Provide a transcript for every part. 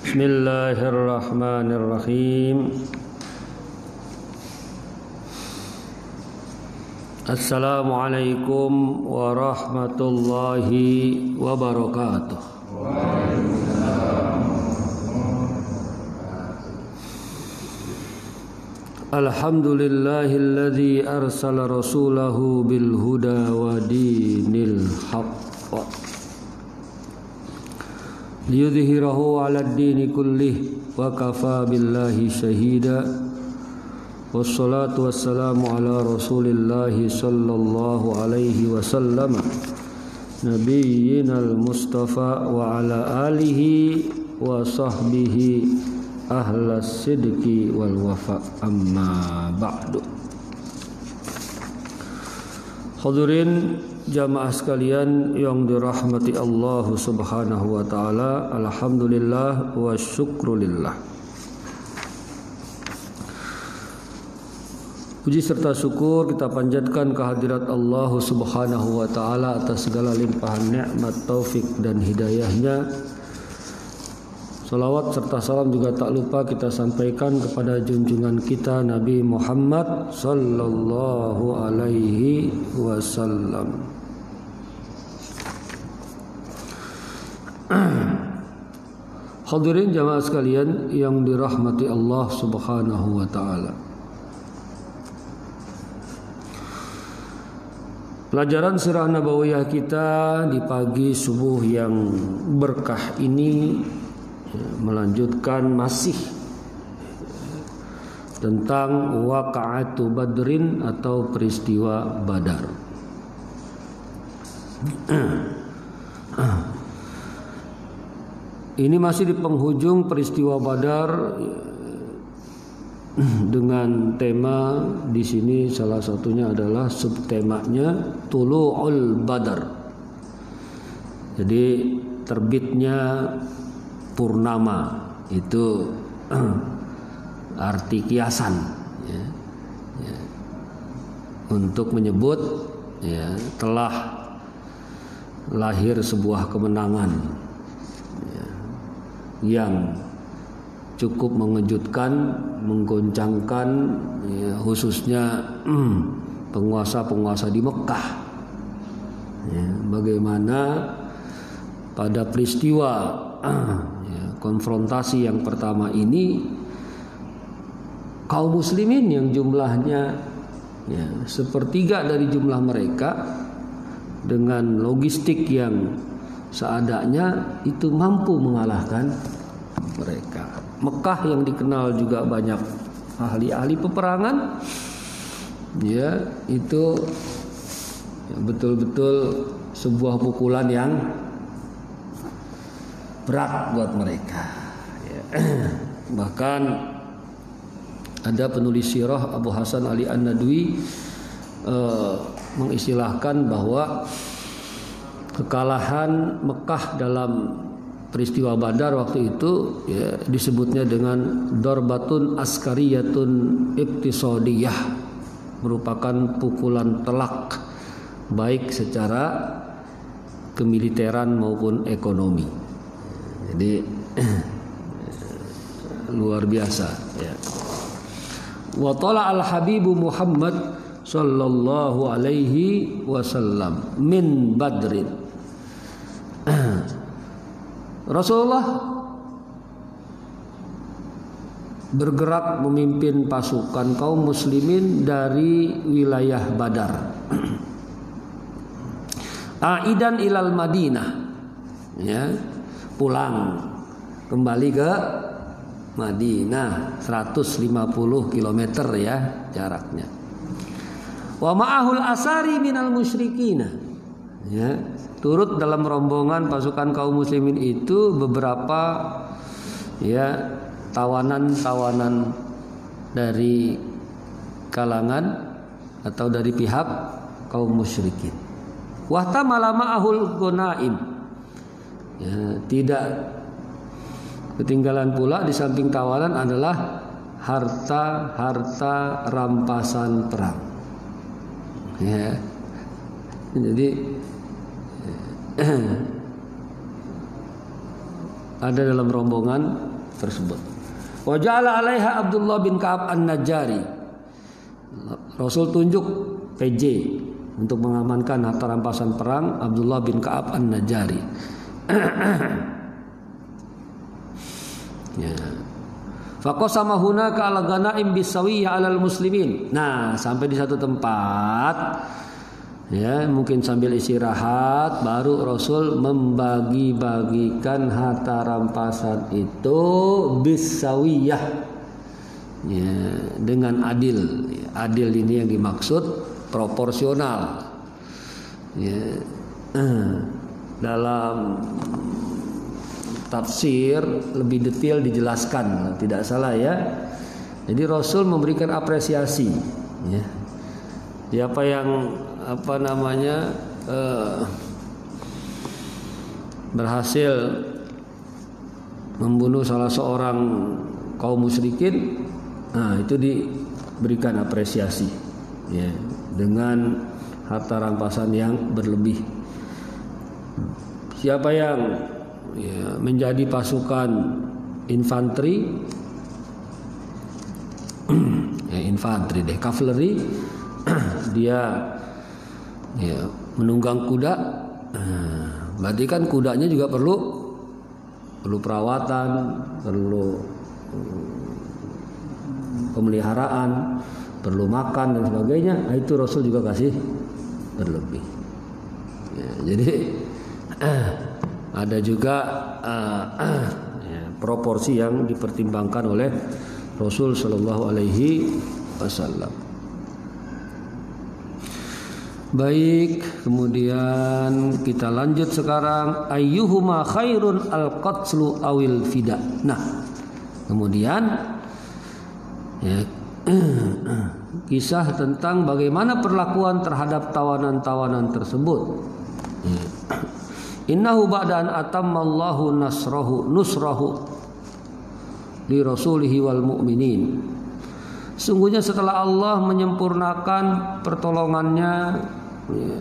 Bismillahirrahmanirrahim. Assalamualaikum warahmatullahi wabarakatuh. Alhamdulillahilladzi arsala rasulahu bil huda wa dinil haqq liyudhhirahu 'alad dini kullih wa kafa billahi shahida. Wassalatu wassalamu ala rasulillahi sallallahu alaihi wasallam nabiyyinal mustafa wa ala alihi wa sahbihi ahlas sidqi wal wafa, amma ba'du. Hadirin jamaah sekalian yang dirahmati Allah Subhanahu wa taala, alhamdulillah wa syukrulillah. Puji serta syukur kita panjatkan kehadirat Allah Subhanahu wa taala atas segala limpahan nikmat, taufik dan hidayahnya. Salawat serta salam juga tak lupa kita sampaikan kepada junjungan kita Nabi Muhammad sallallahu alaihi wasallam. Hadirin jamaah sekalian yang dirahmati Allah Subhanahu wa taala. Pelajaran sirah nabawiyah kita di pagi subuh yang berkah ini melanjutkan masih tentang waqa'atu Badrin atau peristiwa Badar. Ini masih di penghujung peristiwa Badar dengan tema di sini salah satunya adalah subtemanya Tulu'ul Badar. Jadi terbitnya purnama itu arti kiasan ya, ya, untuk menyebut ya, telah lahir sebuah kemenangan ya, yang cukup mengejutkan, menggoncangkan ya, khususnya penguasa-penguasa di Mekah ya, bagaimana pada peristiwa konfrontasi yang pertama ini kaum muslimin yang jumlahnya ya, sepertiga dari jumlah mereka dengan logistik yang seadanya itu mampu mengalahkan mereka. Mekah yang dikenal juga banyak ahli-ahli peperangan ya, itu ya, betul-betul sebuah pukulan yang berat buat mereka ya. Bahkan ada penulis sirah Abu Hasan Ali An-Nadwi mengistilahkan bahwa kekalahan Mekah dalam peristiwa Badar waktu itu ya, disebutnya dengan darbatun askariyatun iqtisadiyah, merupakan pukulan telak baik secara kemiliteran maupun ekonomi. Jadi luar biasa ya. Wa tala al habibu Muhammad sallallahu alaihi wasallam min Badrin. Rasulullah bergerak memimpin pasukan kaum muslimin dari wilayah Badar. Aidan ilal Madinah ya, pulang kembali ke Madinah, 150 km ya jaraknya. Wa ma'ahul asari minal musyrikina ya, turut dalam rombongan pasukan kaum muslimin itu beberapa ya tawanan-tawanan dari kalangan atau dari pihak kaum musyrikin. Wa tamala ma'ahul ghanaim ya, tidak ketinggalan pula di samping tawanan adalah harta-harta rampasan perang ya. Jadi ada dalam rombongan tersebut. Wa ja'ala 'alaiha Abdullah bin Ka'ab An-Najjari. Rasul tunjuk PJ untuk mengamankan harta rampasan perang Abdullah bin Ka'ab An-Najjari. Ya. Faqasama hunaka al-ghanaim bisawiyya 'alal muslimin. Nah, sampai di satu tempat ya, mungkin sambil istirahat baru Rasul membagi-bagikan harta rampasan itu bisawiyah. Ya, dengan adil. Adil ini yang dimaksud proporsional. Ya. Dalam tafsir lebih detail dijelaskan, tidak salah ya. Jadi Rasul memberikan apresiasi ya. Siapa yang berhasil membunuh salah seorang kaum musyrikin, nah itu diberikan apresiasi ya, dengan harta rampasan yang berlebih. Siapa yang ya, menjadi pasukan infanteri, kavaleri, dia ya, menunggang kuda. Berarti kan kudanya juga perlu perawatan, perlu pemeliharaan, perlu makan dan sebagainya. Nah, itu Rasul juga kasih berlebih. Ya, jadi ada juga proporsi yang dipertimbangkan oleh Rasul Shallallahu Alaihi Wasallam. Baik, kemudian kita lanjut sekarang. Ayyuhuma khairun al-qatlu awil fida. Nah, kemudian ya, kisah tentang bagaimana perlakuan terhadap tawanan-tawanan tersebut. Innahu ba'da an atammallahu nusrahu li rasulihi wal mu'minin. Sungguhnya setelah Allah menyempurnakan pertolongannya ya,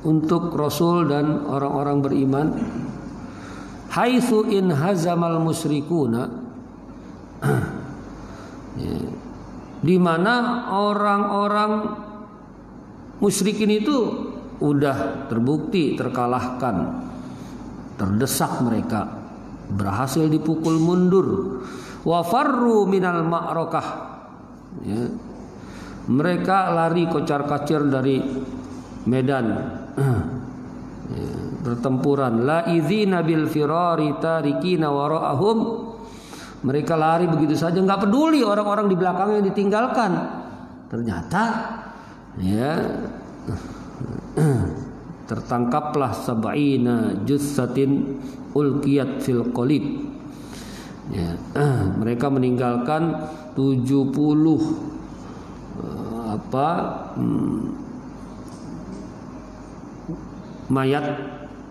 untuk Rasul dan orang-orang beriman, haitsu in hazamal musyrikuna, ya, di mana orang-orang musyrikin itu udah terbukti terkalahkan, terdesak mereka, berhasil dipukul mundur, wa farru minal ma'rakah, ya, mereka lari kocar-kacir dari medan ya, pertempuran. La idzina bil firari tarikina wara'ahum, mereka lari begitu saja, nggak peduli orang-orang di belakangnya yang ditinggalkan. Ternyata ya tertangkaplah sab'ina jussatin ulqiyat fil qalib. Ya, mereka meninggalkan 70 mayat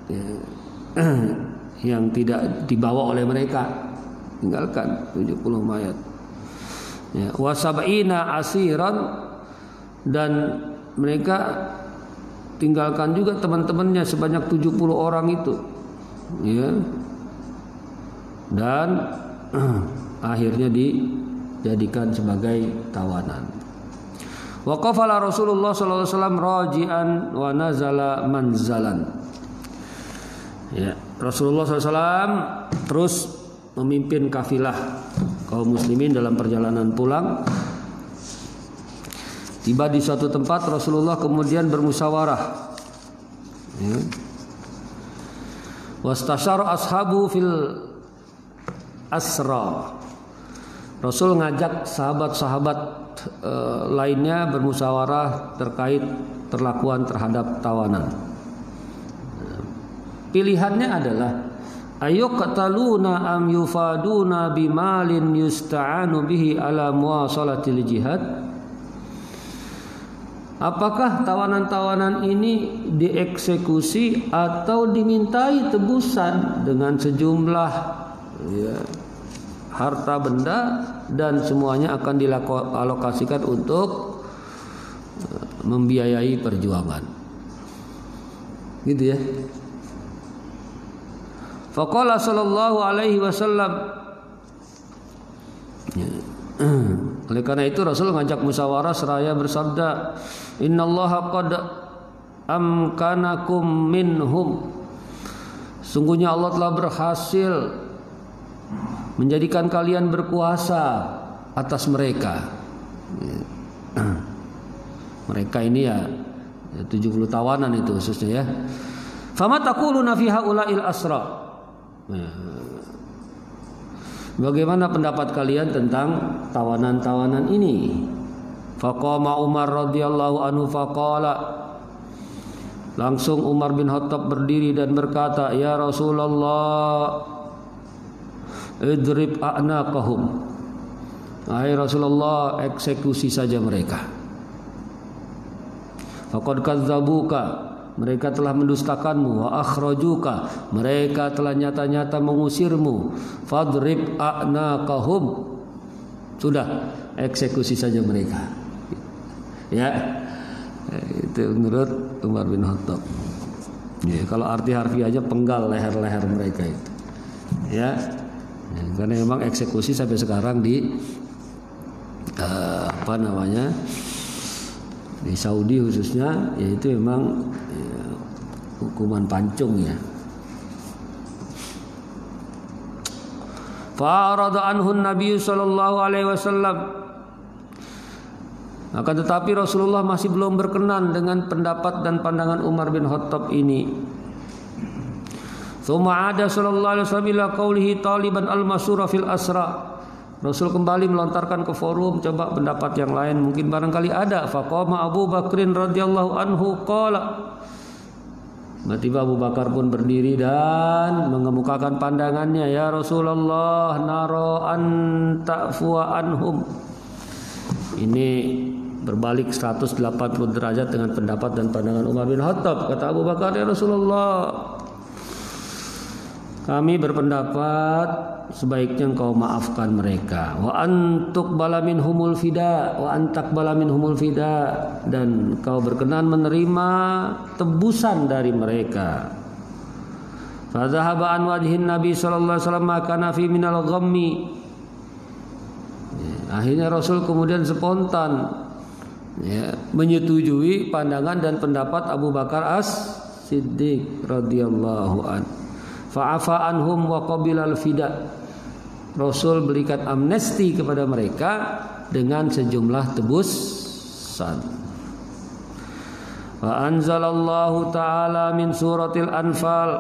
ya, yang tidak dibawa oleh mereka, tinggalkan 70 mayat. Ya, wa sab'ina asiran, dan mereka tinggalkan juga teman-temannya sebanyak 70 orang itu, ya. Dan akhirnya dijadikan sebagai tawanan. Wa qafala Rasulullah sallallahu alaihi wasallam raji'an wa nazala manzalan. Ya, Rasulullah SAW terus memimpin kafilah kaum muslimin dalam perjalanan pulang. Tiba di suatu tempat, Rasulullah kemudian bermusyawarah. Ya. Wastasyara ashabu fil asra. Rasul ngajak sahabat-sahabat lainnya bermusyawarah terkait perlakuan terhadap tawanan. Pilihannya adalah ayyuqtaluna am yufaduna bimalin yusta'anu bihi ala muwasalatil jihad. Apakah tawanan-tawanan ini dieksekusi atau dimintai tebusan dengan sejumlah ya, harta benda, dan semuanya akan dialokasikan untuk membiayai perjuangan. Gitu ya. Faqala sallallahu alaihi wasallam. Oleh karena itu Rasul ngajak musyawarah seraya bersabda, "Innallaha qad amkanakum minhum." Sungguhnya Allah telah berhasil menjadikan kalian berkuasa atas mereka. Mereka ini ya 70 tawanan itu khususnya ya. Fama taquluna fi haula'il asra. Bagaimana pendapat kalian tentang tawanan-tawanan ini? Faqama Umar radhiyallahu anhu faqala. Langsung Umar bin Khattab berdiri dan berkata, "Ya Rasulullah, idrib a'naqahum." Hai Rasulullah, eksekusi saja mereka. Faqad kadzabuka, mereka telah mendustakanmu. Wa akhrajuka, mereka telah nyata-nyata mengusirmu. Fadrib a'naqahum, sudah eksekusi saja mereka. Ya, itu menurut Umar bin Khattab. Ya, kalau arti harfiahnya penggal leher-leher mereka itu. Ya, karena memang eksekusi sampai sekarang di di Saudi khususnya, yaitu memang hukuman pancung ya. Fa'arada anhu Nabi sallallahu alaihi wasallam. Akan tetapi Rasulullah masih belum berkenan dengan pendapat dan pandangan Umar bin Khattab ini. Tsumma ada sallallahu alaihi wasallam ila qaulihi taliban al-masura fil asra. Rasul kembali melontarkan ke forum, coba pendapat yang lain mungkin barangkali ada. Faqama Abu Bakrin radhiyallahu anhu qala. Tiba Abu Bakar pun berdiri dan mengemukakan pandangannya, "Ya Rasulullah, naro an ta'fuwa anhum." Ini berbalik 180 derajat dengan pendapat dan pandangan Umar bin Khattab. Kata Abu Bakar, "Ya Rasulullah, kami berpendapat sebaiknya engkau maafkan mereka. Wa antuqbala minhumul fida, wa antakbala minhumul fida, dan engkau berkenan menerima tebusan dari mereka." Fa dhahaba an wajhin Nabi sallallahu alaihi wasallam kana fi minal ghammi. Akhirnya Rasul kemudian spontan menyetujui pandangan dan pendapat Abu Bakar As-Siddiq radhiyallahu anhu. Fa'afa anhum wa qabilal fida. Rasul berikan amnesti kepada mereka dengan sejumlah tebusan. Wa anzalallahu ta'ala min suratil Anfal.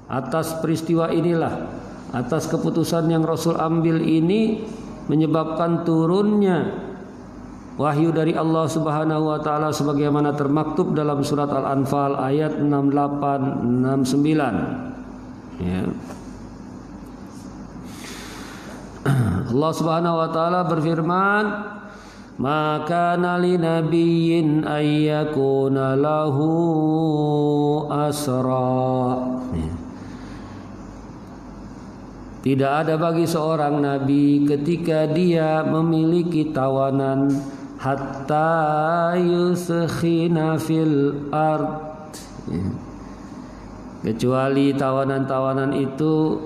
Atas peristiwa inilah, atas keputusan yang Rasul ambil ini menyebabkan turunnya wahyu dari Allah Subhanahu wa taala sebagaimana termaktub dalam surat Al-Anfal ayat 68 69. Ya. Allah Subhanahu wa taala berfirman, "Maka nali nabiyyin ayyakuna lahu asra." Ya. Tidak ada bagi seorang nabi ketika dia memiliki tawanan hatta yuskhina fil ard. Ya. Kecuali tawanan-tawanan itu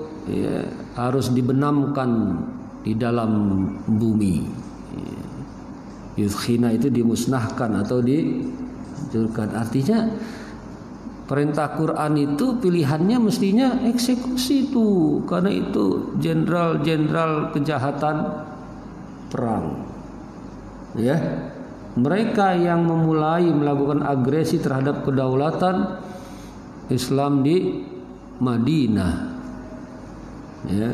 harus dibenamkan di dalam bumi. Yuskhina itu dimusnahkan atau dihancurkan. Artinya perintah Quran itu pilihannya mestinya eksekusi itu, karena itu jenderal-jenderal kejahatan perang. Ya, mereka yang memulai melakukan agresi terhadap kedaulatan Islam di Madinah. Ya.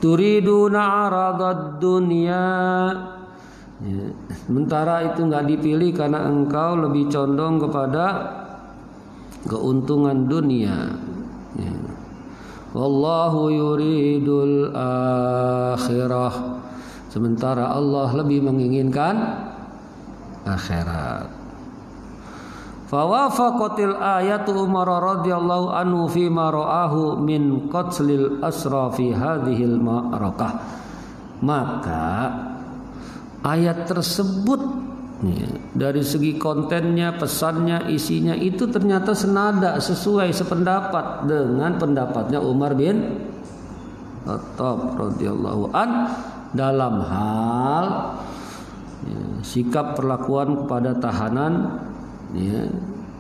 Turiduna aradad dunya. Ya. Sementara itu enggak dipilih karena engkau lebih condong kepada keuntungan dunia. Ya. Wallahu yuridul akhirah. Sementara Allah lebih menginginkan akhirat. Fawafaqatil ayatu Umar radhiyallahu anhu fi ma ra'ahu min qatlil asra fi hadhil ma'rakah. Maka ayat tersebut Ya, dari segi kontennya, pesannya, isinya itu ternyata senada, sesuai, sependapat dengan pendapatnya Umar bin Khattab radhiyallahu an dalam hal sikap perlakuan kepada tahanan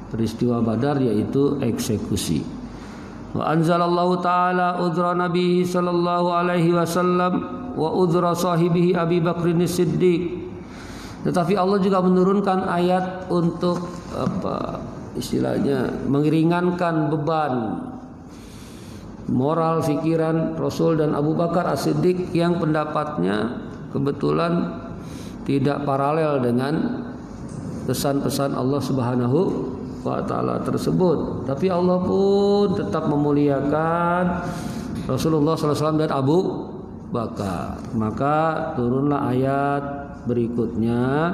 peristiwa Badar, yaitu eksekusi. Wa anzalallahu ta'ala udra Nabi sallallahu alaihi wasallam wa udra sahibihi Abi Bakrin Siddiq. Tetapi Allah juga menurunkan ayat untuk istilahnya meringankan beban moral pikiran Rasul dan Abu Bakar As-Siddiq yang pendapatnya kebetulan tidak paralel dengan pesan-pesan Allah Subhanahu wa taala tersebut. Tapi Allah pun tetap memuliakan Rasulullah SAW dan Abu Bakar. Maka turunlah ayat berikutnya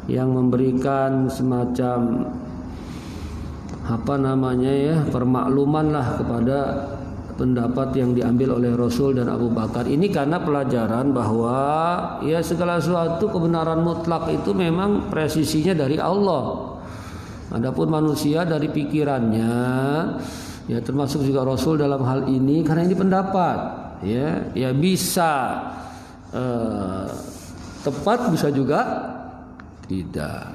yang memberikan semacam permakluman lah kepada pendapat yang diambil oleh Rasul dan Abu Bakar. Ini karena pelajaran bahwa segala sesuatu kebenaran mutlak itu memang presisinya dari Allah. Adapun manusia dari pikirannya, termasuk juga Rasul dalam hal ini, karena ini pendapat, bisa tepat, bisa juga tidak.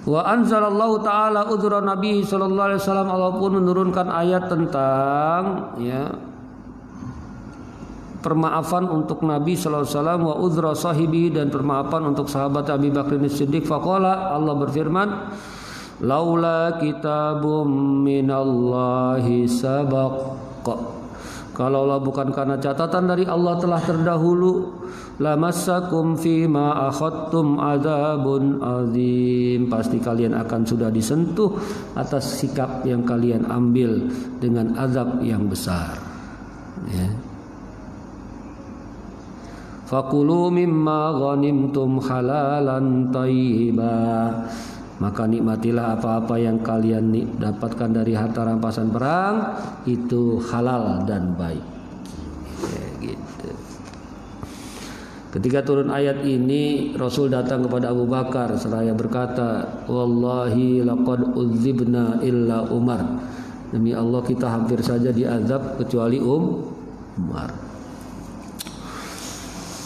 Wa anzalallahu ta'ala udhra Nabi sallallahu alaihi wasallam. Allah pun menurunkan ayat tentang permaafan untuk Nabi sallallahu alaihi wasallam, wa udhra sahibi, dan permaafan untuk sahabat Abi Bakr Siddiq. Faqala, Allah berfirman, laula kitabum minallahi sabaq. Kalaulah bukan karena catatan dari Allah telah terdahulu, lamassakum fima akhadtum adzabun azim, pasti kalian akan sudah disentuh atas sikap yang kalian ambil dengan azab yang besar. Fakulu mimma ghanimtum halalan thayyiba, maka nikmatilah apa-apa yang kalian dapatkan dari harta rampasan perang, itu halal dan baik. Gitu. Ketika turun ayat ini, Rasul datang kepada Abu Bakar seraya berkata, wallahi laqad udzibna illa Umar, demi Allah kita hampir saja diazab kecuali Umar.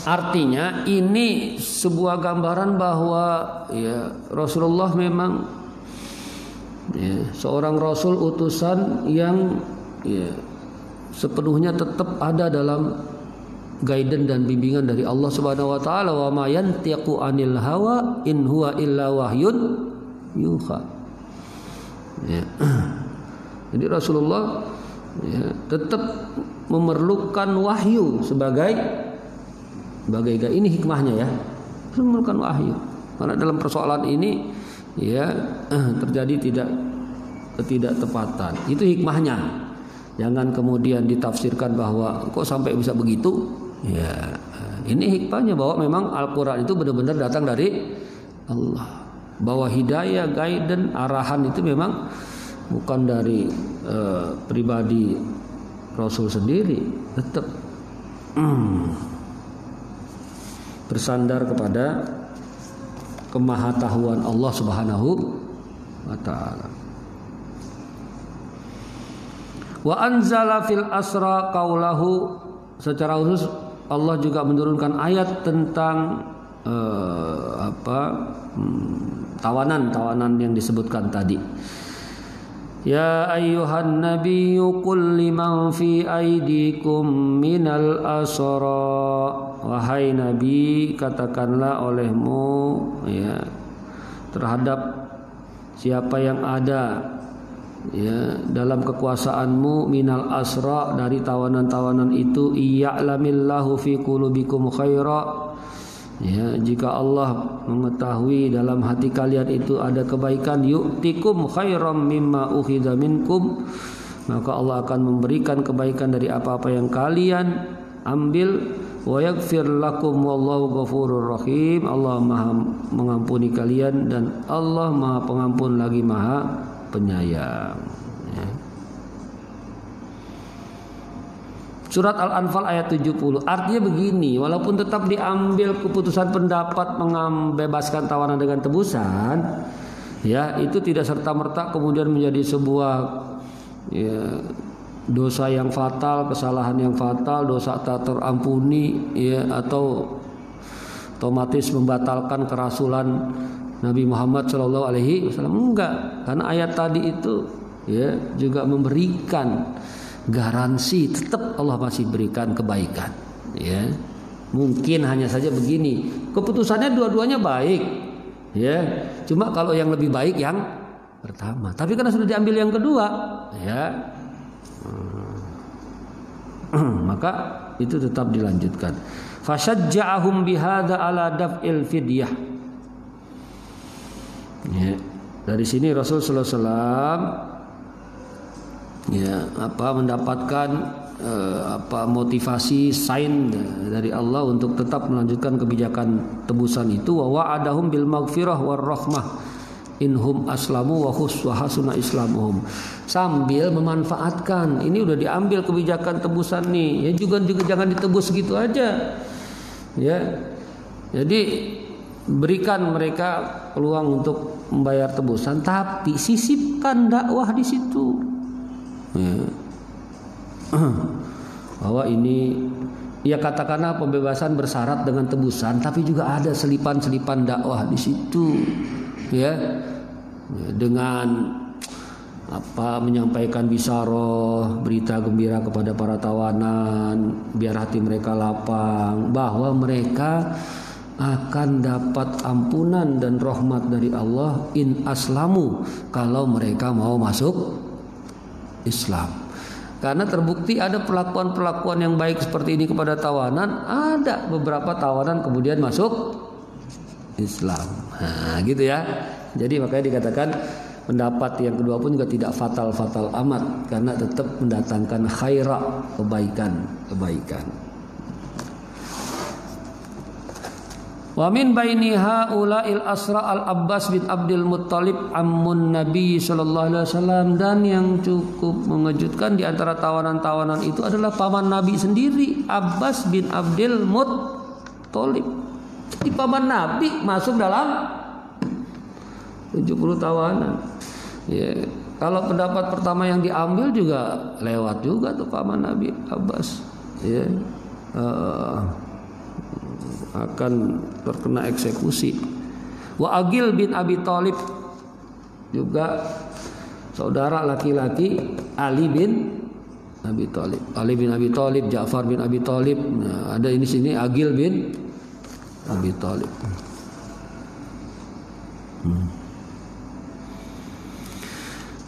Artinya ini sebuah gambaran bahwa Rasulullah memang seorang Rasul utusan yang sepenuhnya tetap ada dalam guidance dan bimbingan dari Allah Subhanahu wa taala. Wa ma yantiqu anil hawa in huwa illa wahyun yuha. Jadi Rasulullah tetap memerlukan wahyu sebagai ini hikmahnya, memerlukan wahyu. Karena dalam persoalan ini terjadi ketidaktepatan. Itu hikmahnya. Jangan kemudian ditafsirkan bahwa kok sampai bisa begitu. Ini hikmahnya bahwa memang Al-Qur'an itu benar-benar datang dari Allah. Bahwa hidayah, guidance, arahan itu memang bukan dari pribadi Rasul sendiri, tetap bersandar kepada kemahatauan Allah Subhanahu wa taala. Wa anzala fil asra qaulahu, secara khusus Allah juga menurunkan ayat tentang tawanan yang disebutkan tadi. Ya ayyuhan nabiyyu qul liman fi aydikum minal asra, wahai nabi katakanlah olehmu terhadap siapa yang ada dalam kekuasaanmu minal asra, dari tawanan-tawanan itu, iya'lamillahu fi qulubikum khaira, jika Allah mengetahui dalam hati kalian itu ada kebaikan, yu'tikum khairam mimma ukhidha minkum, maka Allah akan memberikan kebaikan dari apa-apa yang kalian ambil, wa yaghfir lakum wallahu ghafurur rahim, Allah Maha mengampuni kalian dan Allah Maha Pengampun lagi Maha Penyayang. Surat Al-Anfal ayat 70. Artinya begini, walaupun tetap diambil keputusan pendapat membebaskan tawanan dengan tebusan, ya itu tidak serta-merta kemudian menjadi sebuah dosa yang fatal, kesalahan yang fatal, dosa tak terampuni, ya, atau otomatis membatalkan kerasulan Nabi Muhammad SAW. Enggak, karena ayat tadi itu ya juga memberikan garansi tetap Allah masih berikan kebaikan. Ya, mungkin hanya saja begini, keputusannya dua-duanya baik, ya. Cuma kalau yang lebih baik yang pertama. Tapi karena sudah diambil yang kedua, ya, maka itu tetap dilanjutkan. Fasajja'ahum bihadza ala daf'il fidyah. Ya, dari sini Rasul sallallahu alaihi wasallam ya mendapatkan motivasi sign dari Allah untuk tetap melanjutkan kebijakan tebusan itu. Wa wa'adahum bil maghfirah war rahmah inhum aslamu wa hasuna islamuhum, sambil memanfaatkan ini udah diambil kebijakan tebusan nih, ya juga jangan ditebus gitu aja, ya. Jadi berikan mereka peluang untuk membayar tebusan, tapi sisipkan dakwah di situ, ya. Bahwa ini ya katakanlah pembebasan bersyarat dengan tebusan, tapi juga ada selipan-selipan dakwah di situ, ya, dengan menyampaikan bisyarah, berita gembira kepada para tawanan biar hati mereka lapang bahwa mereka akan dapat ampunan dan rahmat dari Allah in aslamu, kalau mereka mau masuk Islam. Karena terbukti ada perlakuan-perlakuan yang baik seperti ini kepada tawanan, ada beberapa tawanan kemudian masuk Islam. Nah, gitu ya. Jadi makanya dikatakan pendapat yang kedua pun juga tidak fatal-fatal amat, karena tetap mendatangkan khaira, kebaikan. Wa min baini haula'il asra al-Abbas bin Abdul Muttalib ammun Nabi sallallahu alaihi wasallam, dan yang cukup mengejutkan di antara tawanan-tawanan itu adalah paman Nabi sendiri, Abbas bin Abdul Muttalib. Jadi paman Nabi masuk dalam 70 tawanan. Ya, kalau pendapat pertama yang diambil juga lewat juga tuh paman Nabi Abbas, ya, akan terkena eksekusi. Wa Aqil bin Abi Thalib, juga saudara laki-laki Ali bin Abi Thalib. Ali bin Abi Thalib, Ja'far bin Abi Thalib. Nah, ada ini sini Aqil bin Abi Thalib.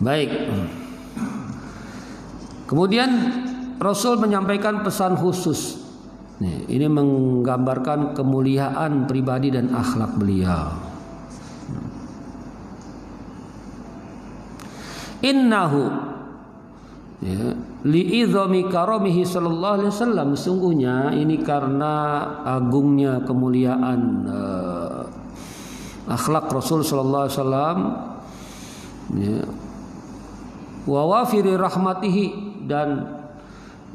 Baik. Kemudian Rasul menyampaikan pesan khusus. Ini menggambarkan kemuliaan pribadi dan akhlak beliau. Innahu, ya, li'idhami karamihi sallallahu alaihi wasallam, sungguhnya ini karena agungnya kemuliaan akhlak Rasul sallallahu alaihi wasallam, ya, wa wafiri rahmatihi, dan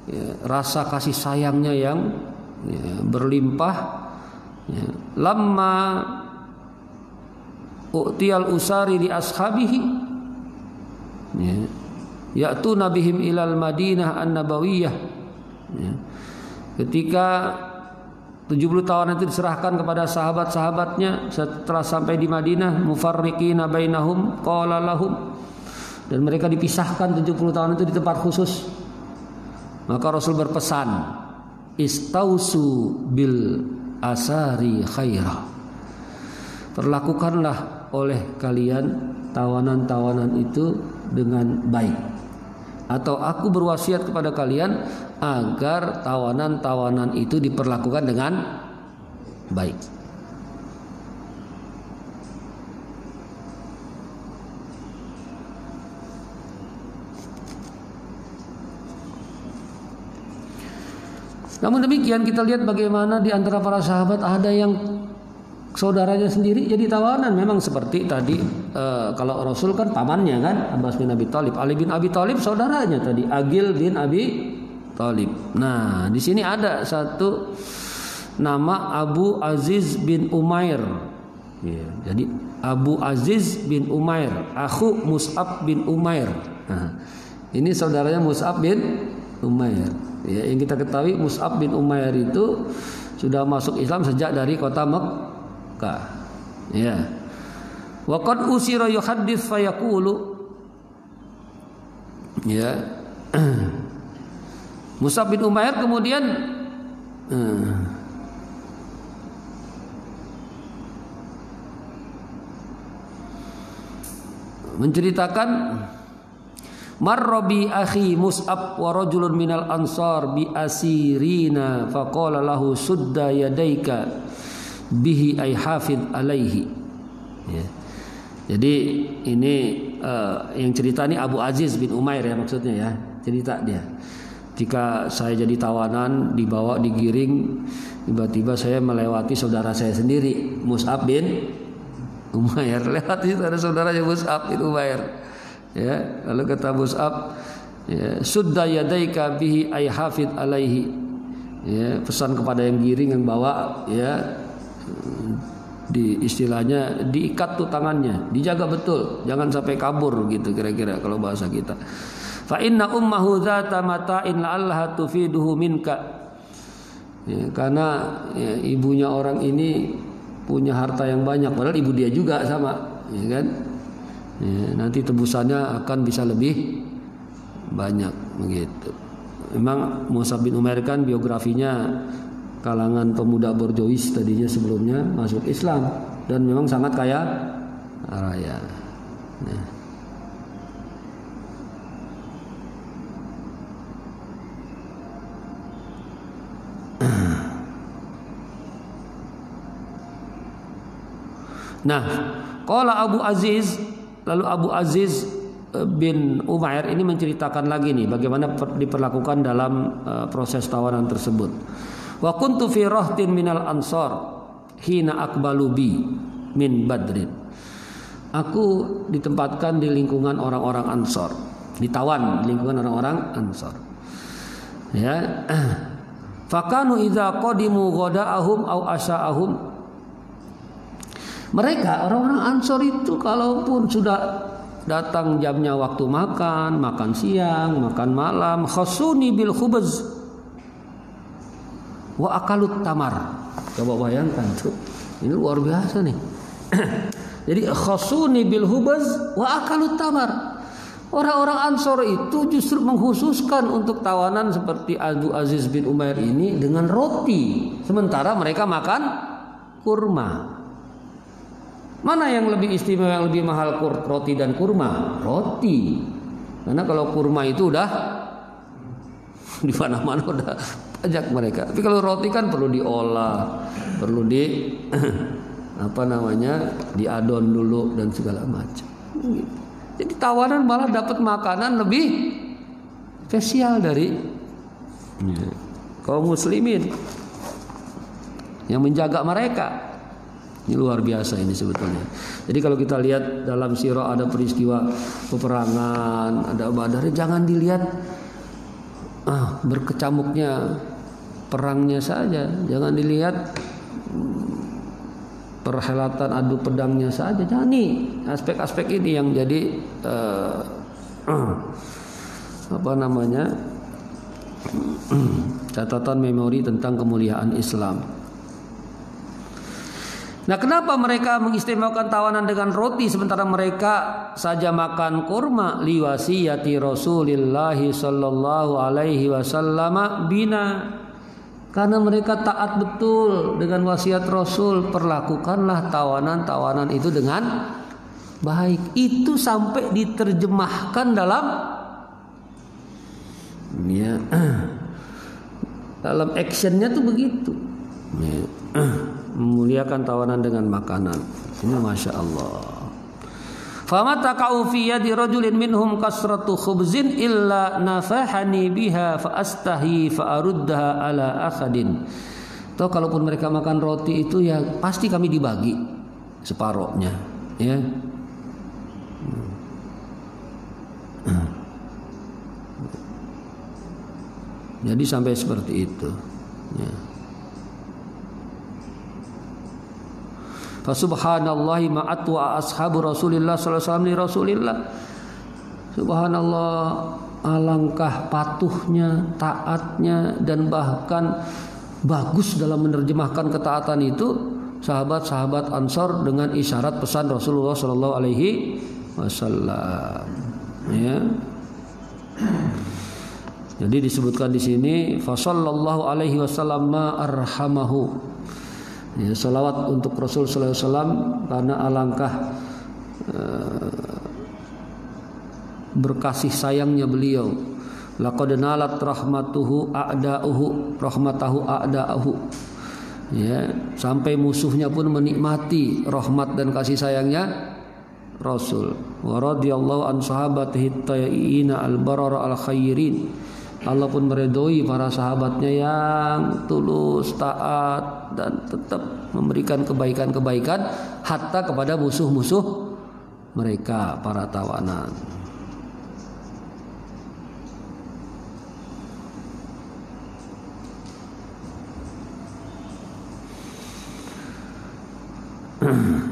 ya, rasa kasih sayangnya yang ya, berlimpah, ya. Lamma u'tiyal usari li ashabihi, ya, ya'tuna bihim ilal Madinah an-Nabawiyah, ya. Ketika 70 tahun itu diserahkan kepada sahabat-sahabatnya, setelah sampai di Madinah, mufarriqina bainahum qala lahum, dan mereka dipisahkan 70 tahun itu di tempat khusus. Maka Rasul berpesan, istausu bil asari khaira, perlakukanlah oleh kalian tawanan-tawanan itu dengan baik, atau aku berwasiat kepada kalian agar tawanan-tawanan itu diperlakukan dengan baik. Namun demikian kita lihat bagaimana di antara para sahabat ada yang saudaranya sendiri jadi tawanan. Memang seperti tadi kalau Rasul kan pamannya kan Abbas bin Abi Thalib, Ali bin Abi Thalib saudaranya tadi Aqil bin Abi Thalib. Nah, di sini ada satu nama Abu Aziz bin Umair. Ya, jadi Abu Aziz bin Umair, akhu Mus'ab bin Umair. Nah, ini saudaranya Mus'ab bin Umair. Ya, yang kita ketahui Mus'ab bin Umair itu sudah masuk Islam sejak dari kota Mekkah. Ya. Wa qad usira yuhaddits fayaqulu. Ya. Mus'ab bin Umair kemudian menceritakan marrabi akhi Mus'ab wa rajulun minal ansar bi asirina faqala lahu sudda yadaika bihi ay hafid alaihi. Ya. Jadi ini yang cerita ini Abu Aziz bin Umair ya maksudnya ya, cerita dia. Jika saya jadi tawanan, dibawa, digiring, tiba-tiba saya melewati saudara saya sendiri, Mus'ab bin Umair, lewati saudara-saudaranya Mus'ab bin Umair. Ya, lalu kata Mus'ab, ya, sudda yadaika bihi ay hafid alaihi. Ya, pesan kepada yang giring, yang bawa, ya, di istilahnya diikat tuh tangannya, dijaga betul, jangan sampai kabur gitu kira-kira kalau bahasa kita. Fa inna ummahu dzata mata'in la'allaha tufiduhu minka. Ya, karena ya, ibunya orang ini punya harta yang banyak, padahal ibu dia juga sama, ya kan? Ya, nanti tebusannya akan bisa lebih banyak begitu. Memang Mus'ab bin Umair kan biografinya kalangan pemuda borjois tadinya sebelumnya masuk Islam dan memang sangat kaya raya. Nah. Nah, qala Abu Aziz, lalu Abu Aziz bin Umair ini menceritakan lagi nih bagaimana diperlakukan dalam proses tawanan tersebut. Wa kuntu fi rahtin minal ansar hina aqbalu bi min Badrin. Aku ditempatkan di lingkungan orang-orang Ansar, ditawan di lingkungan orang-orang Ansar. Ya. Fakanu idza qadimu ghada'ahum aw asya'ahum. Mereka orang-orang Ansor itu kalaupun sudah datang jamnya waktu makan, makan siang, makan malam, khasuni bil khubz wa akalut tamar. Coba bayangkan tuh. Ini luar biasa nih. Jadi khasuni bil khubz wa akalut tamar. Orang-orang Ansor itu justru mengkhususkan untuk tawanan seperti Abu Aziz bin Umair ini dengan roti, sementara mereka makan kurma. Mana yang lebih istimewa, yang lebih mahal, roti dan kurma? Roti. Karena kalau kurma itu udah di mana-mana udah pajak mereka. Tapi kalau roti kan perlu diolah, perlu diadon dulu dan segala macam. Jadi tawanan malah dapat makanan lebih spesial dari kaum muslimin yang menjaga mereka. Ini luar biasa ini sebetulnya. Jadi kalau kita lihat dalam sirah ada peristiwa peperangan, ada Badar, jangan dilihat berkecamuknya perangnya saja, jangan dilihat perhelatan adu pedangnya saja. Jangan nih aspek-aspek ini yang jadi catatan memori tentang kemuliaan Islam. Nah, kenapa mereka mengistimewakan tawanan dengan roti sementara mereka saja makan kurma? Liwasiyati Rasulillah sallallahu alaihi wasallam bina. Karena mereka taat betul dengan wasiat Rasul, perlakukanlah tawanan-tawanan itu dengan baik. Itu sampai diterjemahkan dalam dalam actionnya tuh begitu. Memuliakan tawanan dengan makanan. Ini masya Allah. Famata kau fi yadi rajulin minhum kasratu khubzin illa nafahani biha fa astahi fa aruddaha ala akhadin. Atau kalaupun mereka makan roti itu ya pasti kami dibagi separohnya, ya. Jadi sampai seperti itu. Ya. Fa subhanallahi ma atwa ashabu Rasulillah sallallahu alaihi wasallam li Rasulillah. Subhanallah, alangkah patuhnya, taatnya, dan bahkan bagus dalam menerjemahkan ketaatan itu sahabat-sahabat Ansor dengan isyarat pesan Rasulullah sallallahu alaihi wasallam. Ya. Jadi disebutkan di sini fa sallallahu alaihi wasallam ma arhamahu. Ya, salawat untuk Rasul sallallahu alaihi wasallam karena alangkah berkasih sayangnya beliau. Laqad nalat rahmatahu a'da'uhu. Ya, sampai musuhnya pun menikmati rahmat dan kasih sayangnya Rasul. Wa radhiyallahu an sahabatihi tayyina al-barara al-khairin. Allah pun meridhoi para sahabatnya yang tulus, taat, dan tetap memberikan kebaikan-kebaikan hatta kepada musuh-musuh mereka, para tawanan.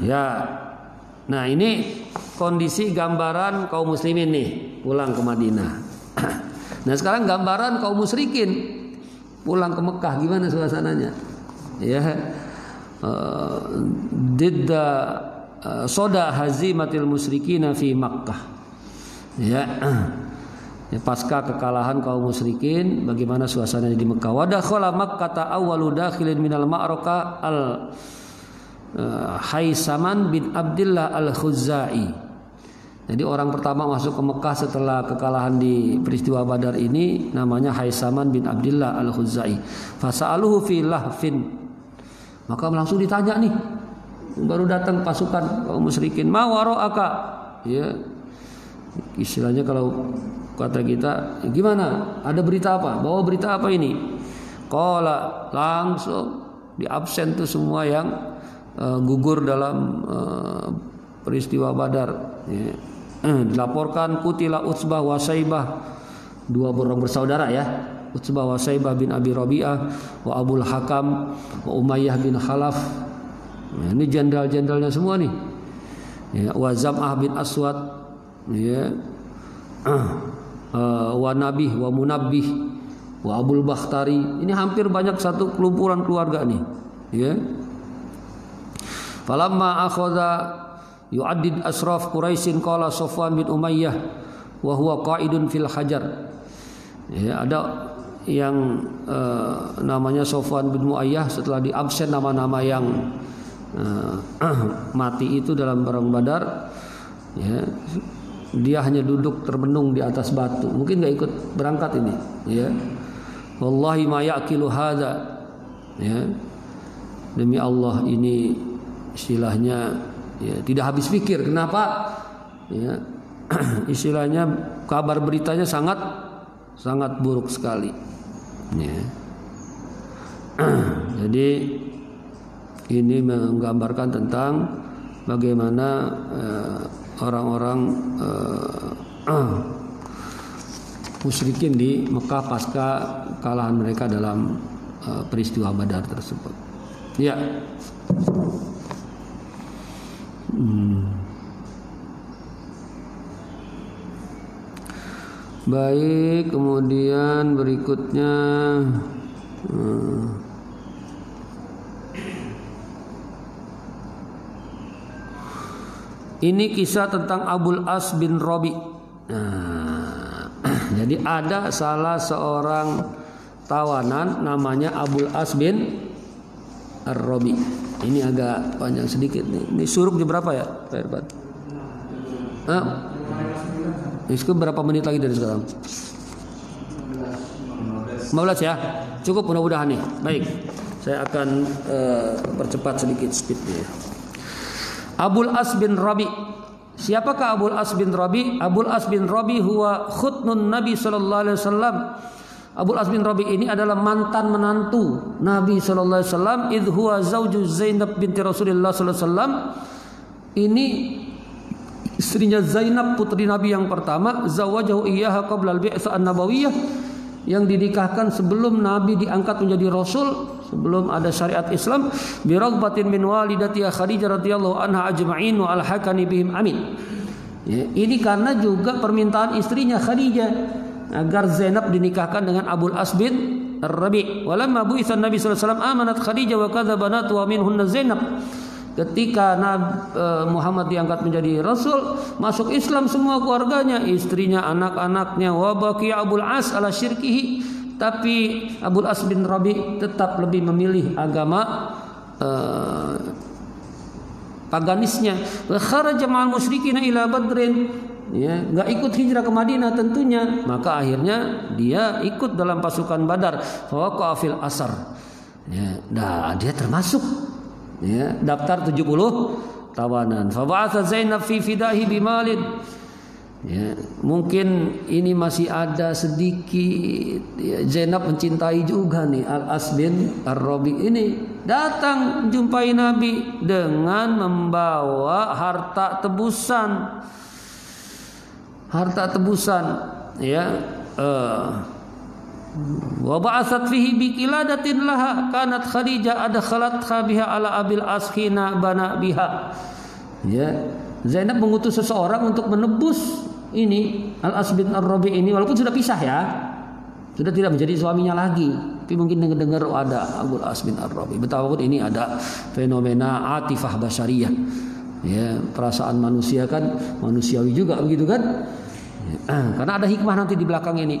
Ya, nah ini kondisi gambaran kaum muslimin nih pulang ke Madinah. Nah sekarang gambaran kaum musyrikin pulang ke Mekah, gimana suasananya? Ya, didda soda hazimatil musyrikina fi Makkah. Ya, pasca kekalahan kaum musyrikin, bagaimana suasananya di Mekah? Wa dakhala Makkah awwalu dakhilin minal ma'raka al Haisaman bin Abdillah al-Khuzai. Jadi orang pertama masuk ke Mekah setelah kekalahan di peristiwa Badar ini namanya Haisaman bin Abdillah al-Khuzai. Fasa'aluhu fi lahfin. Maka langsung ditanya nih, baru datang pasukan kaum musyrikin, ma wara'aka. Ya. Istilahnya kalau kata kita, gimana? Ada berita apa? Bawa berita apa ini? Qala, langsung di absen tuh semua yang gugur dalam peristiwa Badar. Ya. Dilaporkan kutila Utsbah wa Saibah, dua orang bersaudara ya, Utsbah wa Saibah bin Abi Rabi'ah wa Abul Hakam wa Umayyah bin Khalaf. Nah, ini jenderal-jenderalnya semua nih. Ya, wa Zam'ah bin Aswad, ya. Wa Nabih wa Munabbih wa Abul Bakhtari. Ini hampir banyak satu kelumpuran keluarga nih, ya. Falamma akhadha yu'addid asraf Quraisyin qala Safwan bin Umayyah wa huwa qa'idun fil hajar. Ya, ada yang namanya Safwan bin Umayyah, setelah di absen nama-nama yang mati itu dalam perang Badar, ya, dia hanya duduk termenung di atas batu. Mungkin enggak ikut berangkat ini, ya. Wallahi ma yaqilu hadza. Ya. Demi Allah ini istilahnya, ya, tidak habis pikir. Kenapa? Ya, istilahnya kabar beritanya sangat buruk sekali. Ya. Jadi ini menggambarkan tentang bagaimana orang-orang musyrikin di Mekah pasca kekalahan mereka dalam peristiwa Badar tersebut. Ya. Baik, kemudian berikutnya ini kisah tentang Abul As bin Rabi. Jadi ada salah seorang tawanan namanya Abul As bin Ar-Rabi. Ini agak panjang sedikit nih. Ini suruk di berapa ya, Pak Irfan? Itu berapa menit lagi dari sekarang? 15 ya. Cukup mudah-mudahan nih. Baik. Saya akan percepat sedikit speednya. Abul As bin Rabi. Siapakah Abul As bin Rabi? Abul As bin Rabi huwa khutnun Nabi sallallahu alaihi wasallam. Abul As bin Rabi ini adalah mantan menantu Nabi sallallahu alaihi wasallam. Idh huwa zauju Zainab binti Rasulullah sallallahu alaihi wasallam. Ini istrinya Zainab, putri Nabi yang pertama. Zawajahu iyyaha qabla al-bi'tsah an-nabawiyyah. yang dinikahkan sebelum Nabi diangkat menjadi Rasul, sebelum ada syariat Islam, bi raghbatin min walidati Khadijah radhiyallahu anha ajma'in wa alhaqani bihim amin. Ya, ini karena juga permintaan istrinya Khadijah agar Zainab dinikahkan dengan Abul As bin Rabi'. Walamma bu'itsa Nabi sallallahu alaihi wasallam amanat Khadijah wa kadza banatu wa minhunna Zainab. Ketika Muhammad diangkat menjadi Rasul, masuk Islam semua keluarganya, istrinya, anak-anaknya. Wa baqiya Abul As ala syirkihi, tapi Abul As bin Rabi' tetap lebih memilih agama paganisnya. Wa kharaja ma'al musyrikin ila Badrin, ya, nggak ikut hijrah ke Madinah tentunya, maka akhirnya dia ikut dalam pasukan Badar. Fawaqa fil asar, ya, dia termasuk, ya, daftar 70 tawanan. Fa ba'atha Zainab fi fidahi bimalin, ya, mungkin ini masih ada sedikit, ya, Zainab mencintai juga nih Al-As bin Ar-Rabi ini, datang jumpai Nabi dengan membawa harta tebusan, ya, wa ba'atsat fihi biqiladatin laha kanat Khadijah adkhalatha biha ala Abil As khina bana biha. Ya, Zainab mengutus seseorang untuk menebus ini Al-As bin Ar-Rabi' ini, walaupun sudah pisah, ya, sudah tidak menjadi suaminya lagi, tapi mungkin dengar ada Abul As bin Ar-Rabi'. Betapapun ini ada fenomena atifah basyariyah, ya, perasaan manusia kan manusiawi juga begitu kan. Karena ada hikmah nanti di belakang ini.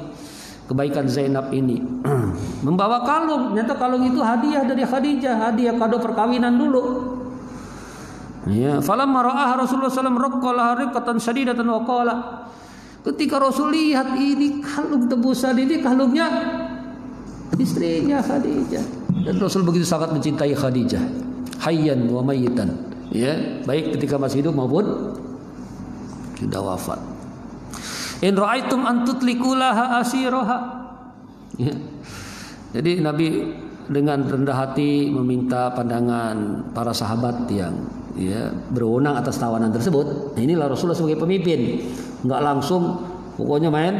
Kebaikan Zainab ini membawa kalung, ternyata kalung itu hadiah dari Khadijah, hadiah kado perkawinan dulu. Ya, falamma ra'aha Rasulullah sallallahu alaihi wasallam raqqala riqatan syadidatan wa qala. Ketika Rasul lihat ini kalung tebusan, ini kalungnya istrinya Khadijah, dan Rasul begitu sangat mencintai Khadijah, hayyan wa mayyitan, ya, baik ketika masih hidup maupun sudah wafat. In ra'aitum an tutliqu laha asiraha. Ya. Jadi Nabi dengan rendah hati meminta pandangan para sahabat yang, ya, berwenang atas tawanan tersebut. Nah, inilah Rasulullah sebagai pemimpin, nggak langsung pokoknya main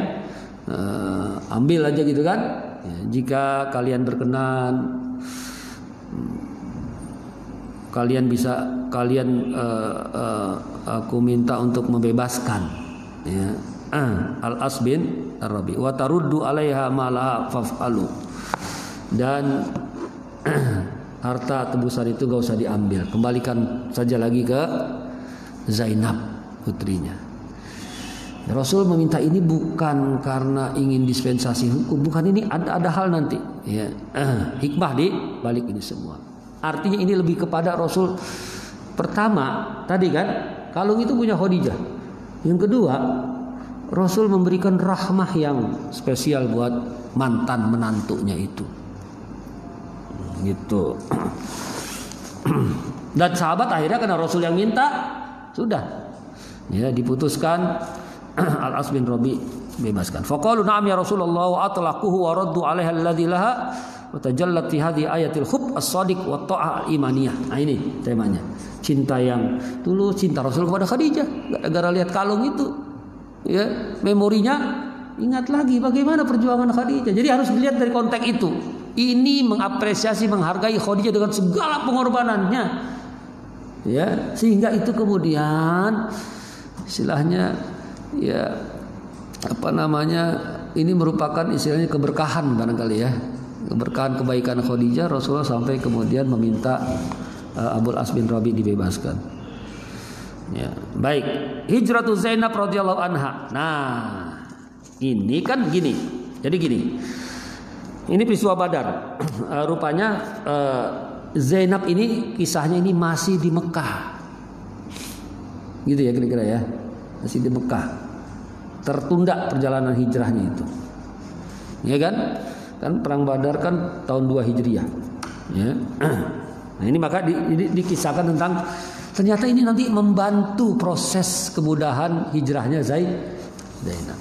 ambil aja gitu kan. Ya, jika kalian berkenan, aku minta untuk membebaskan, ya, Al-As bin Ar-Rabi' wa taruddu 'alaiha ma la faf'alu, dan harta tebusan itu gak usah diambil, kembalikan saja lagi ke Zainab putrinya. Rasul meminta ini bukan karena ingin dispensasi hukum, bukan, ini ada hal nanti, ya, hikmah di balik ini semua. Artinya ini lebih kepada Rasul, pertama tadi kan kalung itu punya Khadijah, yang kedua Rasul memberikan rahmah yang spesial buat mantan menantunya itu, gitu. Dan sahabat akhirnya karena Rasul yang minta, sudah, ya, diputuskan Al-As bin Rabi' bebaskan. Faqalu na'am ya Rasulullah wa atlaquhu wa raddu 'alaiha alladhi laha wa tajallat fi hadhihi ayatil hubb as-shadiq wa ta'ah al-imaniyah. Nah, ini temanya. Cinta yang tulus, cinta Rasul kepada Khadijah, gara-gara lihat kalung itu, ya, memorinya ingat lagi bagaimana perjuangan Khadijah. Jadi harus dilihat dari konteks itu. Ini mengapresiasi, menghargai Khadijah dengan segala pengorbanannya, ya, sehingga itu kemudian istilahnya, ya, ini merupakan istilahnya keberkahan barangkali, ya, keberkahan kebaikan Khadijah. Rasulullah sampai kemudian meminta Abul As bin Rabi' dibebaskan. Ya, baik, hijratu Zainab radhiyallahu anha. Nah, ini kan gini. Jadi gini. Ini peristiwa Badar. Rupanya Zainab ini kisahnya ini masih di Mekah. Gitu ya kira-kira, ya. Masih di Mekah. Tertunda perjalanan hijrahnya itu. Ya kan? Kan perang Badar kan tahun 2 Hijriah. Ya. Nah, ini maka dikisahkan tentang ternyata ini nanti membantu proses kemudahan hijrahnya Zainab.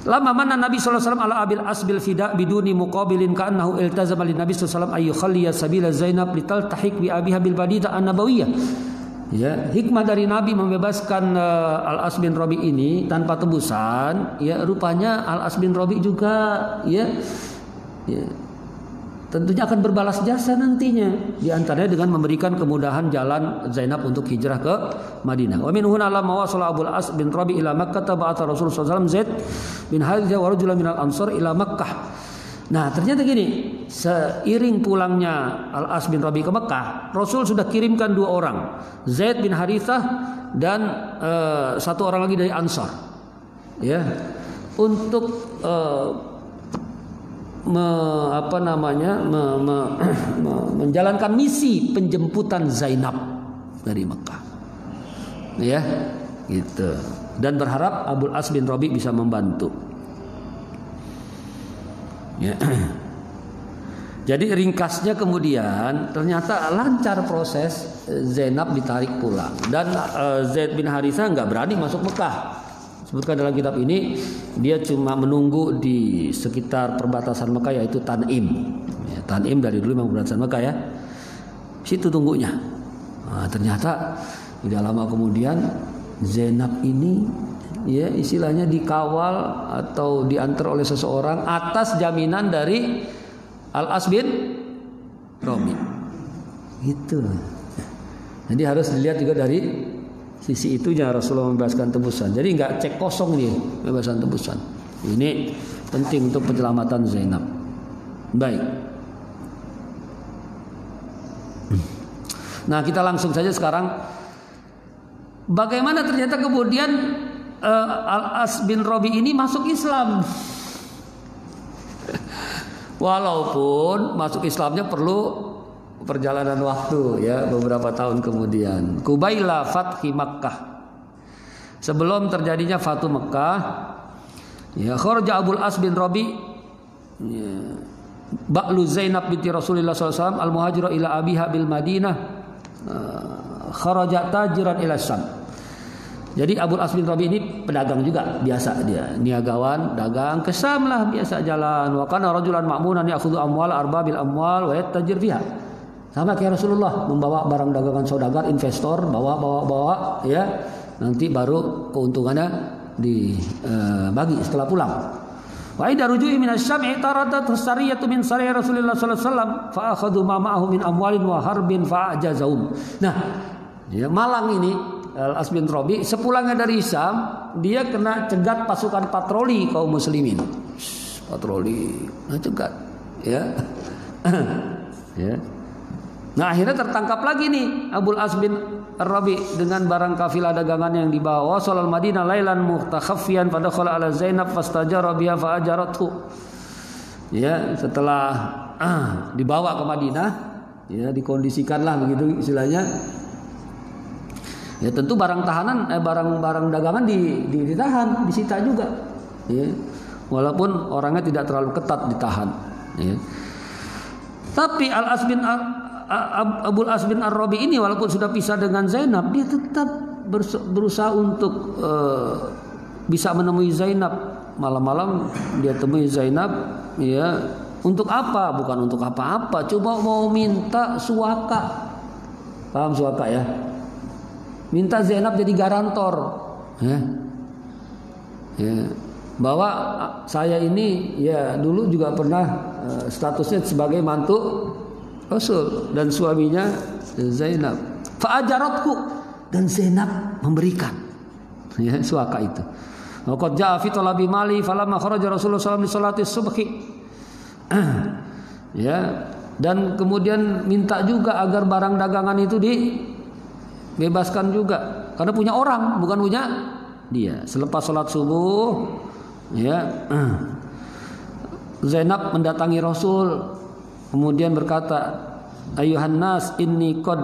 Lama mana Nabi sallallahu alaihi wasallam ala Abil As bil fida biduni muqabilin ka'annahu iltazama lin Nabi sallallahu alaihi wasallam ay yukhalliya sabila Zainab litaltahiq bi abiha bil badida an-nabawiyah. Ya, hikmah dari Nabi membebaskan Al-As bin Rabi ini tanpa tebusan, ya rupanya Al-As bin Rabi juga ya tentunya akan berbalas jasa nantinya, di antaranya dengan memberikan kemudahan jalan Zainab untuk hijrah ke Madinah. Wa min huna lamma wasala Abul As bin Rabi ila Makkah ba'atha Rasulullah sallallahu alaihi wasallam Zaid bin Harithah wa rajulan minal Ansar ila Makkah. Nah, ternyata gini, seiring pulangnya Al-As bin Rabi ke Mekah, Rasul sudah kirimkan 2 orang, Zaid bin Harithah dan 1 orang lagi dari Ansar, ya, untuk menjalankan misi penjemputan Zainab dari Mekah, ya, gitu. Dan berharap Abul As bin Rabi bisa membantu. Ya. Jadi ringkasnya kemudian ternyata lancar proses, Zainab ditarik pulang dan Zaid bin Harithah nggak berani masuk Mekah. Sebutkan dalam kitab ini dia cuma menunggu di sekitar perbatasan Mekah, yaitu Tan'im. Ya, Tan'im dari dulu memang perbatasan Mekah ya. Situ tunggunya. Nah, ternyata tidak lama kemudian Zainab ini ya istilahnya dikawal atau diantar oleh seseorang atas jaminan dari Al-As bin Rabi. Gitu. Jadi harus dilihat juga dari sisi itunya Rasulullah membebaskan tebusan. Jadi nggak cek kosong nih pembebasan tebusan. Ini penting untuk penyelamatan Zainab. Baik. Nah, kita langsung saja sekarang. Bagaimana ternyata kemudian Al-As bin Rabi ini masuk Islam. Walaupun masuk Islamnya perlu perjalanan waktu ya, beberapa tahun kemudian. Qubaila fathi Makkah. Sebelum terjadinya Fatu Makkah, ya kharaja Abul As bin Rabi ya, ba'lu Zainab binti Rasulullah sallallahu alaihi wasallam al-muhajirah ila abiha bil Madinah. Kharaja tajiran ila Syam. Jadi Abul As bin Rabi ini pedagang juga, biasa dia niagawan, dagang ke Syam lah, biasa jalan. Wa kana rajulan ma'munan ya'khudhu amwal arbabil amwal wa yattajir fiha. Sama kayak Rasulullah membawa barang dagangan saudagar, investor, bawa ya. Nanti baru keuntungannya dibagi setelah pulang. Wa idza ruju'i min asy-Syam' i'taradat sariyatu min sariyah Rasulullah sallallahu alaihi wasallam fa akhadhu ma ma'ahu min amwalin wa harbin fa ajazahum. Nah, ya Malang ini Al-As bin Rabi sepulangnya dari Syam, dia kena cegat pasukan patroli kaum muslimin. Patroli, cegat, ya. Ya. Nah, akhirnya tertangkap lagi nih Abul As bin Rabi dengan barang kafilah dagangan yang dibawa. Salal Madinah lailan muhtakhaffiyan fadakhala ala Zainab fastajara biha fa ajarathu. Ya, setelah dibawa ke Madinah, ya dikondisikanlah begitu istilahnya. Ya tentu barang tahanan, barang dagangan ditahan, disita juga. Ya. Walaupun orangnya tidak terlalu ketat ditahan. Ya. Tapi Abul As bin Ar-Rabi ini walaupun sudah pisah dengan Zainab, dia tetap berusaha untuk bisa menemui Zainab. Malam-malam dia temui Zainab, ya untuk apa? Bukan untuk apa-apa, coba mau minta suaka. Paham suaka ya? Minta Zainab jadi garantor, ya. Ya. Bahwa saya ini ya dulu juga pernah statusnya sebagai mantu Rasul dan suaminya Zainab. Fa'ajaratku, dan Zainab memberikan ya suaka itu. Waqad ja'a fi talabi mali falamma kharaja Rasulullah sallallahu alaihi wasallam li salati subhi. Ya, dan kemudian minta juga agar barang dagangan itu dibebaskan juga karena punya orang, bukan punya dia. Selepas salat subuh, ya, Zainab mendatangi Rasul, kemudian berkata, "Ayuhan nas, inni qad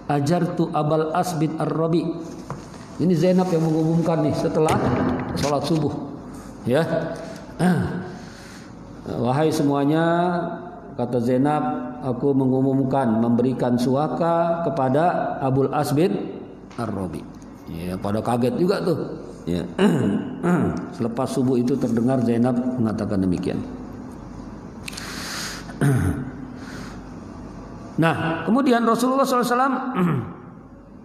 ajartu Abul As bin Ar-Rabi." Ini Zainab yang mengumumkan nih setelah salat subuh, ya. "Wahai semuanya," kata Zainab, "aku mengumumkan memberikan suaka kepada Abul As bin Ar-Rabi." Ya, pada kaget juga tuh. Ya. Selepas subuh itu terdengar Zainab mengatakan demikian. Nah, kemudian Rasulullah SAW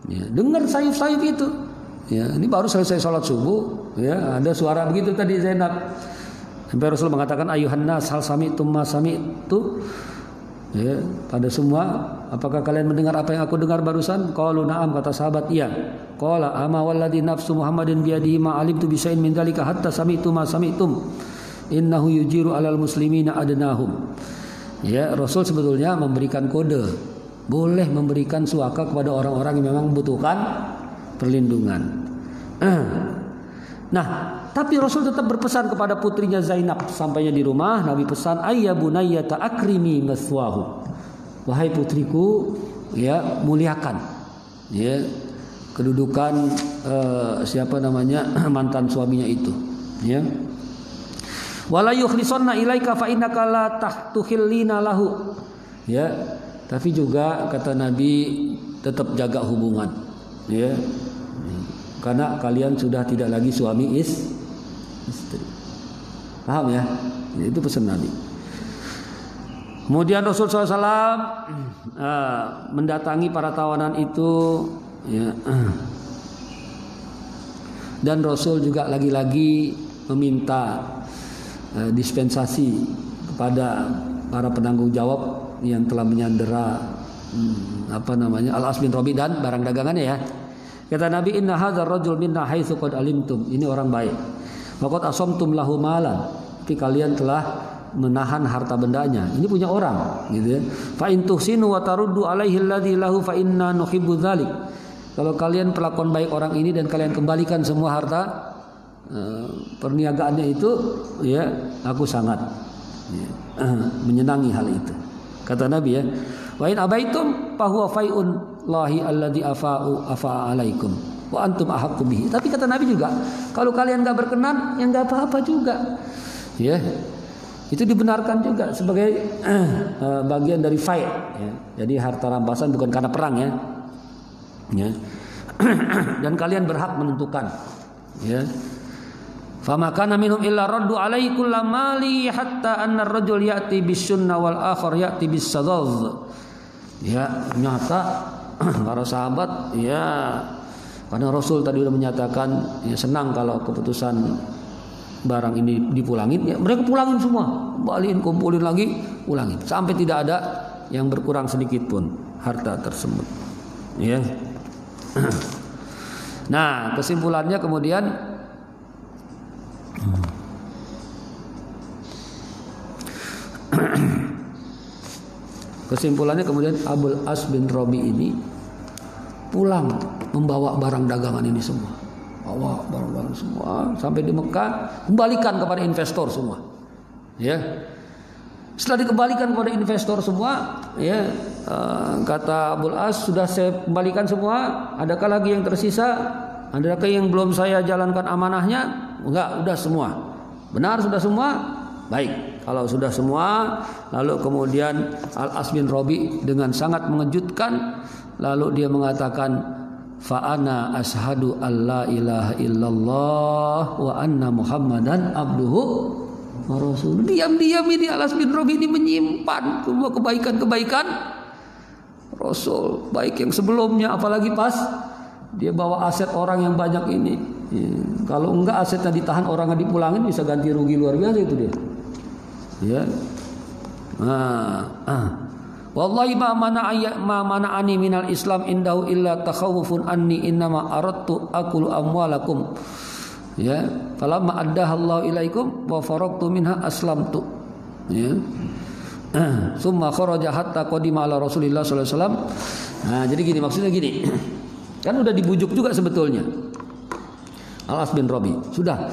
Ya, dengar sayup-sayup itu. Ya, ini baru selesai sholat subuh, ya, ada suara begitu tadi Zainab. Sampai Rasul mengatakan ayuhan nas hal sami'tum ma sami'tu. Ya, pada semua, apakah kalian mendengar apa yang aku dengar barusan? Qalu na'am, kata sahabat, iya. Qala ama walladzi nafsu Muhammadin biyadihi ma alimtu bisyai'in min dzalika hatta sami'tu ma sami'tum. Innahu yujiru 'alal muslimina adnahum. Ya, Rasul sebetulnya memberikan kode, boleh memberikan suaka kepada orang-orang yang memang membutuhkan perlindungan. Nah, tapi Rasul tetap berpesan kepada putrinya Zainab. Sampainya di rumah, Nabi pesan, ayya bunayya ta'akrimi mathwahu. Wahai putriku, ya, muliakan, ya, kedudukan mantan suaminya itu, ya. Wala yukhlisanna ilaika fa innaka la tahtukhillina lahu. Ya, tapi juga kata Nabi tetap jaga hubungan, ya. Karena kalian sudah tidak lagi suami istri. Paham ya? Itu pesan Nabi. Kemudian Rasulullah SAW mendatangi para tawanan itu, ya. Dan Rasul juga lagi-lagi meminta dispensasi kepada para penanggung jawab yang telah menyandera Al-As bin Rabi dan barang dagangannya, ya. Kata Nabi, inna hadzal rajul minna haitsu qad alimtum. Ini orang baik. Faqad asamtum lahu malan. Tapi kalian telah menahan harta bendanya. Ini punya orang, gitu ya. Fa in tuhsinu wa taruddu alaihi alladhi lahu fa inna nuhibbu dzalik. Kalau kalian perlakuan baik orang ini dan kalian kembalikan semua harta perniagaannya itu, ya, aku sangat, ya, menyenangi hal itu. Kata Nabi, ya, wa in abaitum fa huwa fai'un lahi alladzi afa'a alaikum wa antum ahaqqu bihi. Tapi kata Nabi juga, kalau kalian enggak berkenan, ya enggak apa-apa juga. Ya. Itu dibenarkan juga sebagai bagian dari fai', ya. Jadi harta rampasan bukan karena perang, ya. Ya. Dan kalian berhak menentukan, ya. Fama kana minhum illa raddu alaihi kullamali hatta anna ar-rajul ya'ti bis-sunnah wal akhar ya'ti bis-sadad. Ya, ternyata para sahabat, ya, karena Rasul tadi sudah menyatakan, ya, senang kalau keputusan barang ini dipulangin, ya, mereka pulangin semua, balikin, kumpulin lagi, pulangin, sampai tidak ada yang berkurang sedikit pun harta tersebut, ya. Nah, kesimpulannya kemudian Abul As bin Rabi ini pulang membawa barang dagangan ini semua. Bawa barang-barang semua sampai di Mekah, kembalikan kepada investor semua. Ya. Setelah dikembalikan kepada investor semua, ya, kata Abul As, sudah saya kembalikan semua, adakah lagi yang tersisa? Adakah yang belum saya jalankan amanahnya? Enggak, sudah semua. Benar sudah semua? Baik. Kalau sudah semua, lalu kemudian Al-As bin Rabi dengan sangat mengejutkan, lalu dia mengatakan, fa'ana ashadu alla ilaha illallah wa anna muhammadan abduhu wa rasuluh. Diam-diam ini Al-As bin Rabi ini menyimpan semua kebaikan-kebaikan Rasul, baik yang sebelumnya, apalagi pas dia bawa aset orang yang banyak ini. Ya, kalau enggak asetnya ditahan, orangnya dipulangin, bisa ganti rugi luar biasa itu dia. Ya. Wallahi ma mana'ani minal Islam indahu illa takhawufun anni innama aradtu akulu amwalakum. Ya, falamma addaha Allah ilaikum wa faraqtu minha aslamtu. Ya. Summa kharaja hatta qadima ala Rasulillah sallallahu alaihi wasallam. Nah, jadi gini, maksudnya gini. Kan udah dibujuk juga sebetulnya Al-As bin Rabi. Sudah.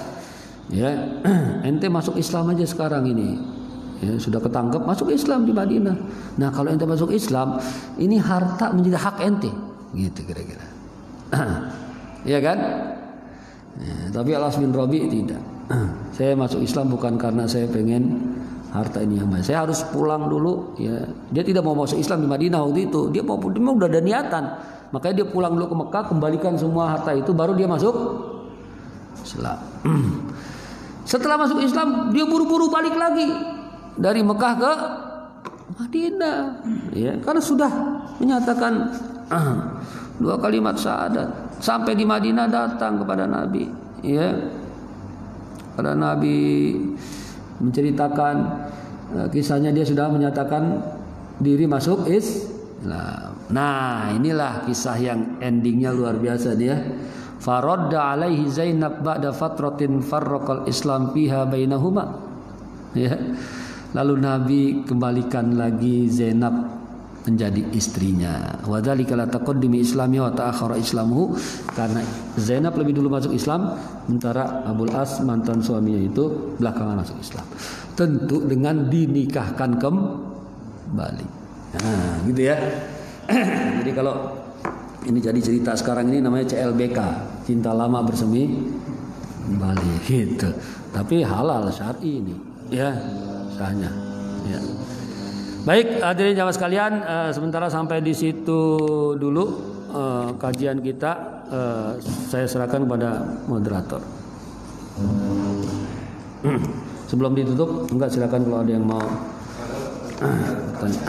Ya, ente masuk Islam aja sekarang ini. Ya, sudah ketangkep masuk Islam di Madinah. Nah, kalau ente masuk Islam, ini harta menjadi hak ente, gitu kira-kira. Iya kan? Ya, tapi Al-As bin Rabi tidak. Saya masuk Islam bukan karena saya pengen harta ini yang banyak. Saya harus pulang dulu. Ya, dia tidak mau masuk Islam di Madinah waktu itu. Dia udah ada niatan. Makanya dia pulang dulu ke Mekah, kembalikan semua harta itu, baru dia masuk Islam. Setelah masuk Islam, dia buru-buru balik lagi dari Mekah ke Madinah, ya, karena sudah menyatakan 2 kalimat syahadat. Sampai di Madinah datang kepada Nabi, ya. Pada Nabi menceritakan kisahnya, dia sudah menyatakan diri masuk Islam. Nah, inilah kisah yang endingnya luar biasa dia. Faradda alaihi Zainab ba'da fatratin farraqal Islam fiha bainahuma. Ya. Lalu Nabi kembalikan lagi Zainab menjadi istrinya. Wa dzalika la taqaddumi islami wa ta'akhkhara islamuhu, karena Zainab lebih dulu masuk Islam, sementara Abul As mantan suaminya itu belakangan masuk Islam. Tentu dengan dinikahkan kembali. Nah, gitu ya. Jadi kalau ini jadi cerita sekarang ini namanya CLBK, cinta lama bersemi kembali gitu. Tapi halal syar'i ini, ya, sahnya. Ya. Baik, hadirin jamaah sekalian, sementara sampai di situ dulu kajian kita. Saya serahkan kepada moderator. Sebelum ditutup, enggak, silakan kalau ada yang mau tanya.